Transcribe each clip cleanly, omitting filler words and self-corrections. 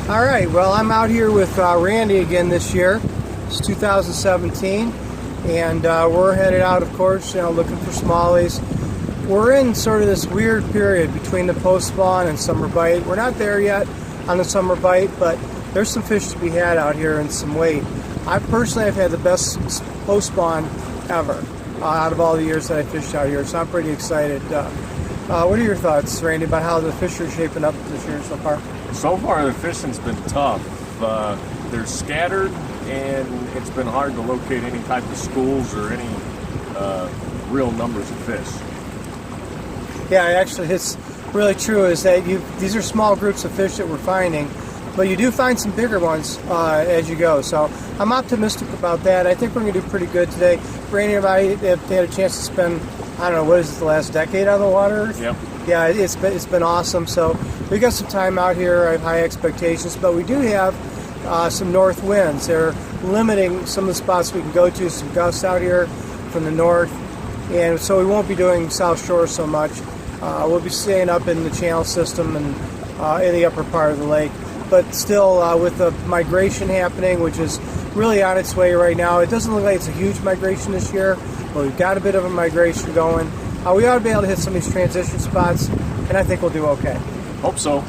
All right, well, I'm out here with Randy again this year. It's 2017, and we're headed out, of course, looking for smallies. We're in sort of this weird period between the post-spawn and summer bite. We're not there yet on the summer bite, but there's some fish to be had out here and some weight. I personally have had the best post-spawn ever out of all the years that I fished out here, so I'm pretty excited. What are your thoughts, Randy, about how the fish are shaping up this year so far? So far, the fishing's been tough. They're scattered, and it's been hard to locate any type of schools or any real numbers of fish. Yeah, actually, it's really true. Is that these are small groups of fish that we're finding, but you do find some bigger ones as you go. So I'm optimistic about that. I think we're going to do pretty good today. Randy and I have had a chance to spend, I don't know, what is it, the last decade on the water? Yep. Yeah, it's been awesome. So we got some time out here. I have high expectations, but we do have some north winds. They're limiting some of the spots we can go to. Some gusts out here from the north, and so we won't be doing South Shore so much. We'll be staying up in the channel system and in the upper part of the lake. But still, with the migration happening, which is really on its way right now, it doesn't look like it's a huge migration this year, but we've got a bit of a migration going. We ought to be able to hit some of these transition spots, and I think we'll do okay. Hope so.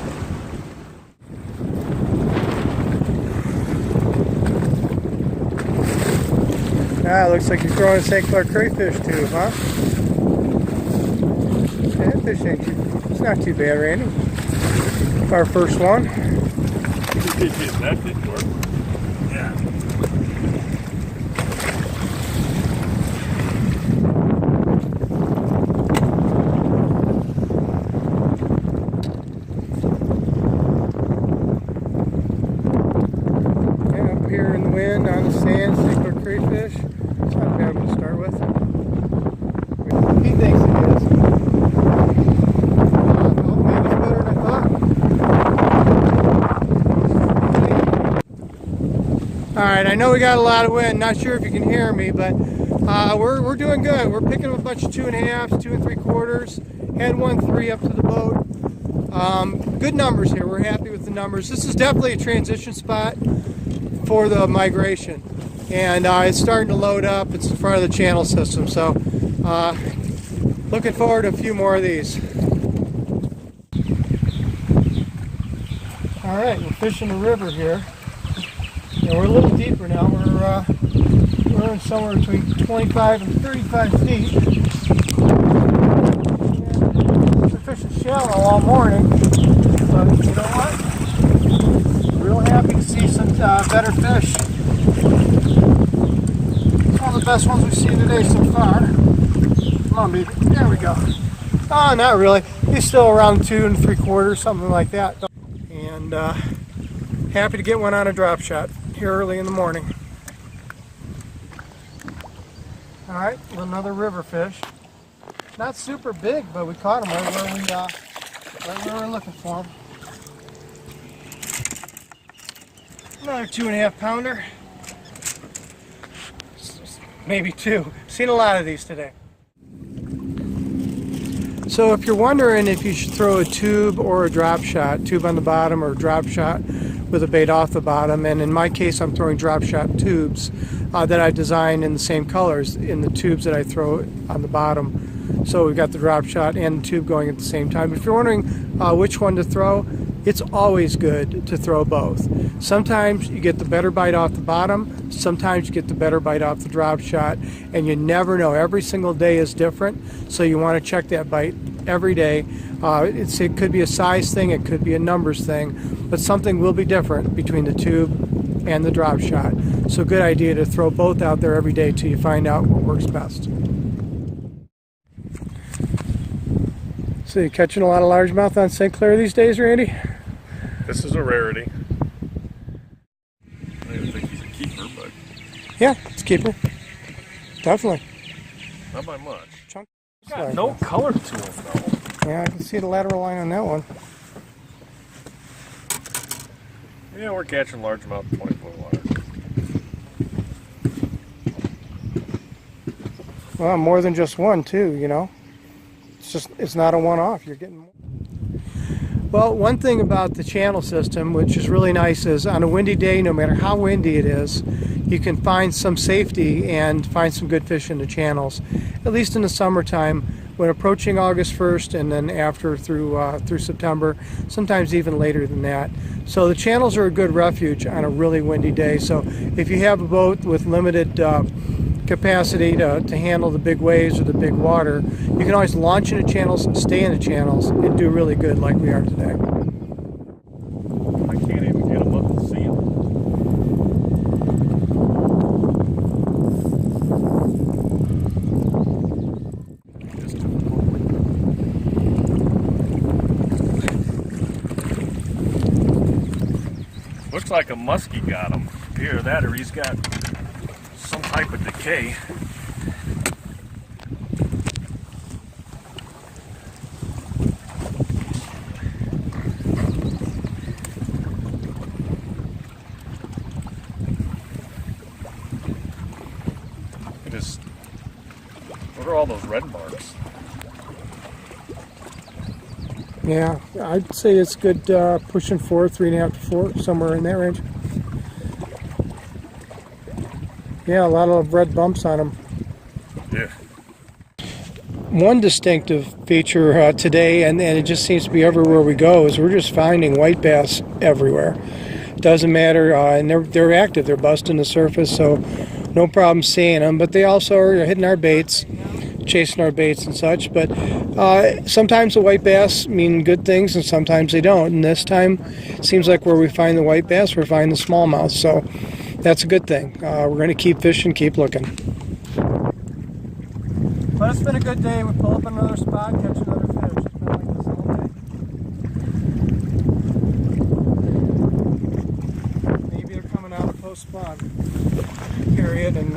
Looks like you're throwing a St. Clair crayfish tube, huh? Yeah, that fish ain't it's not too bad, Randy. Our first one. That didn't work. Yeah. Up here in the wind on the sand, St. Clair crayfish. It's not a bad one to start with. He thinks it is. Maybe it's better than I thought. Alright, I know we got a lot of wind. Not sure if you can hear me, but we're doing good. We're picking up a bunch of 2.5s, 2 3/4. Had 1-3 up to the boat. Good numbers here. We're happy with the numbers. This is definitely a transition spot for the migration, and it's starting to load up. It's in front of the channel system, so looking forward to a few more of these. All right, we're fishing the river here, and we're a little deeper now. We're in somewhere between 25 and 35 feet. We're fishing shallow all morning, but you know what? Real happy to see some better fish. It's one of the best ones we've seen today so far. Come on, baby. There we go. Oh, not really. He's still around 2 3/4, something like that. And happy to get one on a drop shot here early in the morning. All right, another river fish. Not super big, but we caught him right where we were looking for him. Another 2.5 pounder. Maybe 2. Seen a lot of these today. So if you're wondering if you should throw a tube or a drop shot, tube on the bottom or a drop shot with a bait off the bottom, and in my case I'm throwing drop shot tubes that I designed in the same colors in the tubes that I throw on the bottom. So we've got the drop shot and the tube going at the same time. If you're wondering which one to throw, it's always good to throw both. Sometimes you get the better bite off the bottom, sometimes you get the better bite off the drop shot, and you never know. Every single day is different, so you want to check that bite every day. It could be a size thing, it could be a numbers thing, but something will be different between the tube and the drop shot. So good idea to throw both out there every day till you find out what works best. So you catching a lot of largemouth on St. Clair these days, Randy? This is a rarity. I don't think he's a keeper, but... Yeah, it's a keeper. Definitely. Not by much. Chunk. Got no color to him, though. Yeah, I can see the lateral line on that one. Yeah, we're catching largemouth 20-foot water. Well, more than just one, too, you know. It's not a one-off. You're getting more. Well, one thing about the channel system, which is really nice, is on a windy day, no matter how windy it is, you can find some safety and find some good fish in the channels, at least in the summertime when approaching August 1st and then after through September, sometimes even later than that. So the channels are a good refuge on a really windy day. So if you have a boat with limited capacity to handle the big waves or the big water, you can always launch into channels, stay in the channels, and do really good like we are today. I can't even get them up to see them. Looks like a muskie got him. Either that or he's got some type of decay. What are all those red marks? Yeah, I'd say it's good pushing 4, 3.5 to 4, somewhere in that range. Yeah, a lot of red bumps on them. Yeah. One distinctive feature today, and it just seems to be everywhere we go, is we're just finding white bass everywhere. Doesn't matter, and they're active. They're busting the surface, so no problem seeing them. But they also are hitting our baits, chasing our baits and such. But sometimes the white bass mean good things, and sometimes they don't. And this time, it seems like where we find the white bass, we're finding the smallmouth. So that's a good thing. We're going to keep fishing, keep looking. But it's been a good day. We pull up another spot, catch another fish. It's been like this all day. Maybe they're coming out of post spawn period and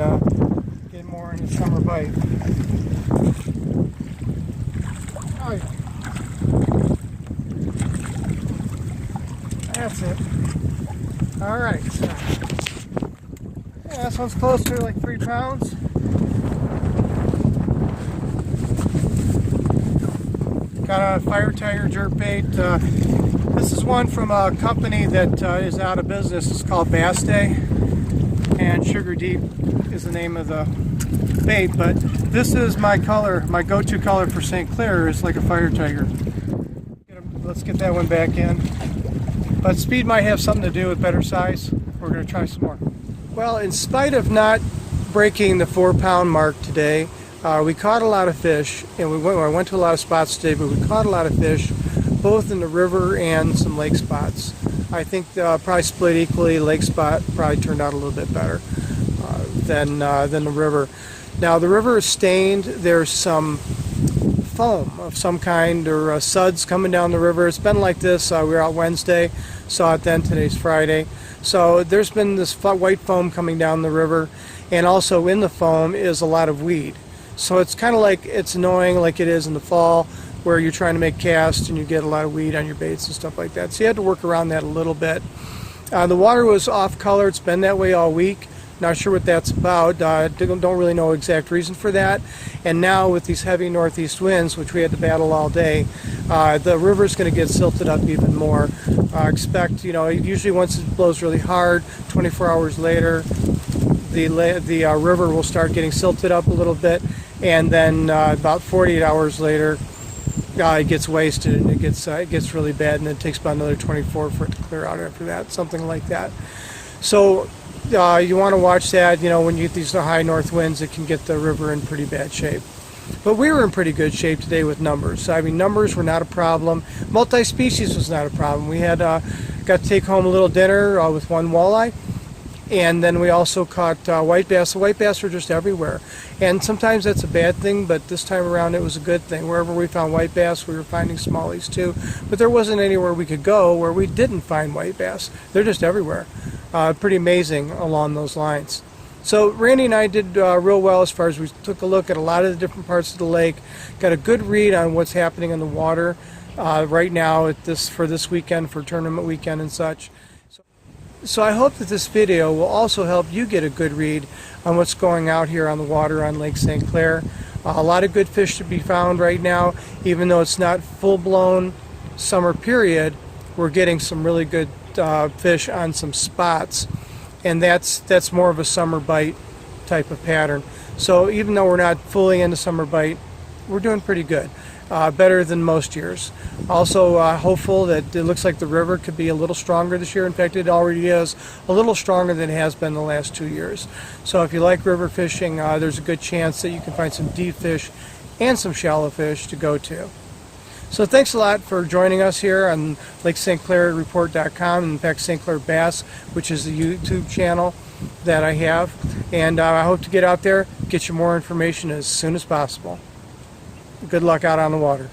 get more in the summer bite. All right. That's it. All right. So, yeah, this one's closer to like 3 pounds. Got a fire tiger jerkbait. This is one from a company that is out of business. It's called Bass Day, and Sugar Deep is the name of the bait. But this is my color, my go-to color for St. Clair. It's like a fire tiger. Let's get that one back in. But speed might have something to do with better size. We're going to try some more. Well, in spite of not breaking the 4-pound mark today, we caught a lot of fish, and I went to a lot of spots today, but we caught a lot of fish, both in the river and some lake spots. I think probably split equally. Lake spot probably turned out a little bit better than the river. Now the river is stained. There's some foam of some kind, or suds coming down the river. It's been like this. We were out Wednesday, saw it then. Today's Friday. So there's been this white foam coming down the river, and also in the foam is a lot of weed. So it's kind of like, it's annoying like it is in the fall where you're trying to make casts and you get a lot of weed on your baits and stuff like that. So you had to work around that a little bit. The water was off color. It's been that way all week. Not sure what that's about. Don't really know exact reason for that. And now with these heavy northeast winds, which we had to battle all day, the river's going to get silted up even more. Expect, usually once it blows really hard, 24 hours later, the river will start getting silted up a little bit, and then about 48 hours later, it gets wasted and it gets really bad, and it takes about another 24 for it to clear out after that, something like that. So you want to watch that. When you get these high north winds, it can get the river in pretty bad shape. But we were in pretty good shape today with numbers. I mean, numbers were not a problem. Multi-species was not a problem. We had got to take home a little dinner with one walleye. And then we also caught white bass. The white bass were just everywhere. And sometimes that's a bad thing, but this time around it was a good thing. Wherever we found white bass, we were finding smallies too. But there wasn't anywhere we could go where we didn't find white bass. They're just everywhere. Pretty amazing along those lines. So Randy and I did real well as far as we took a look at a lot of the different parts of the lake, got a good read on what's happening in the water right now for this weekend, for tournament weekend and such. So I hope that this video will also help you get a good read on what's going out here on the water on Lake St. Clair. A lot of good fish to be found right now, even though it's not full-blown summer period, we're getting some really good fish on some spots, and that's more of a summer bite type of pattern. So even though we're not fully into summer bite, we're doing pretty good. Better than most years. Also hopeful that it looks like the river could be a little stronger this year. In fact, it already is a little stronger than it has been the last 2 years. So if you like river fishing, there's a good chance that you can find some deep fish and some shallow fish to go to. So thanks a lot for joining us here on LakeSt. Clair Report.com, and in fact St. Clair Bass, which is the YouTube channel that I have. And I hope to get out there, get you more information as soon as possible. Good luck out on the water.